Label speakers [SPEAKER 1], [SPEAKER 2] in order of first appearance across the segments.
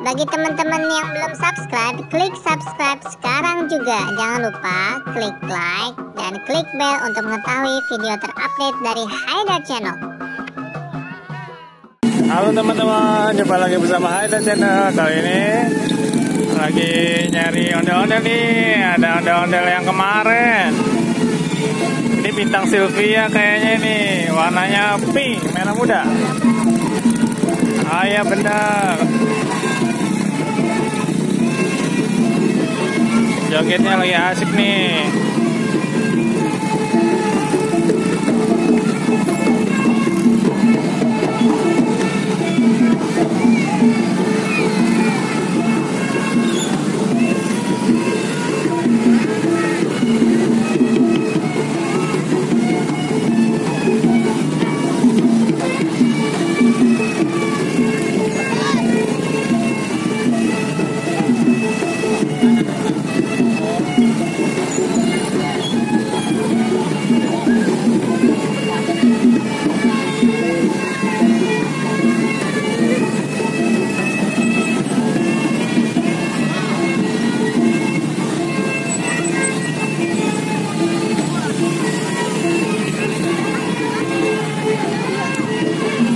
[SPEAKER 1] bagi teman-teman yang belum subscribe, klik subscribe sekarang juga. Jangan lupa klik like dan klik bell untuk mengetahui video terupdate dari Haidar Channel.
[SPEAKER 2] Halo teman-teman, jumpa lagi bersama Haidar Channel. Kali ini lagi nyari ondel-ondel nih. Ada ondel-ondel yang kemarin. Ini bintang Sylvia kayaknya nih, warnanya pink, merah muda. Ah ya benar. Jogetnya lagi asik nih.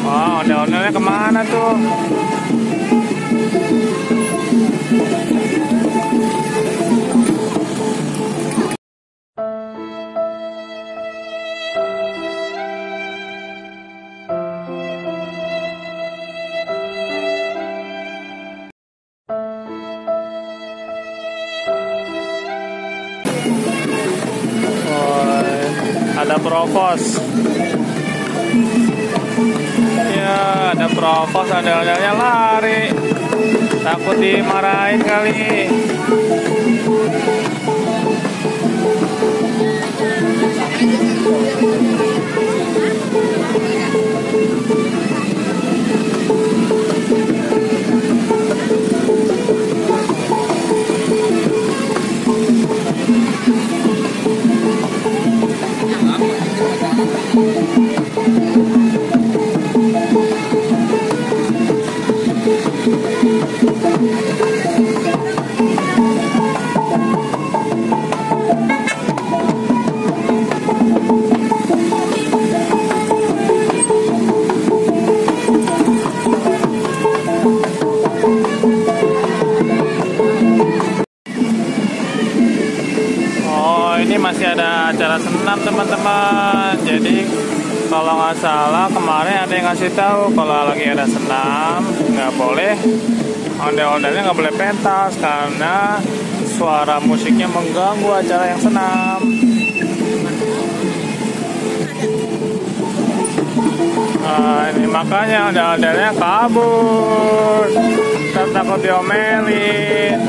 [SPEAKER 2] Wah, ondel-ondelnya kemana tuh? Ada provos. Ya, ada provos, ada-adanya lari. Takut dimarahin kali. Ini masih ada acara senam teman-teman. Jadi kalau nggak salah kemarin ada yang ngasih tahu kalau lagi ada senam nggak boleh, ondel-ondelnya nggak boleh pentas karena suara musiknya mengganggu acara yang senam. Nah, ini makanya ondel-ondelnya kabur, takut diomelin.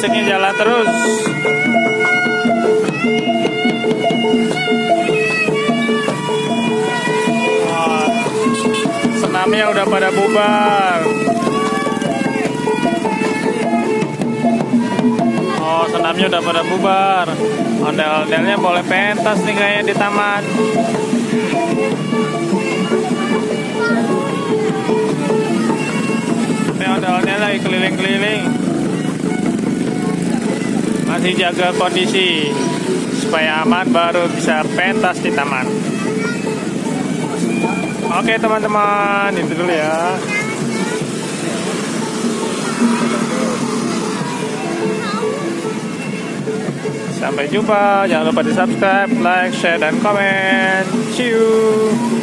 [SPEAKER 2] musiknya jalan terus. Senamnya udah pada bubar. Oh, senamnya udah pada bubar. Ondel-ondelnya boleh pentas nih kayaknya di taman. Ini ondel-ondel lagi keliling-keliling. Masih jaga kondisi supaya aman baru bisa pentas di taman. Oke teman-teman, itu dulu ya. Sampai jumpa, jangan lupa di subscribe, like, share, dan komen. See you.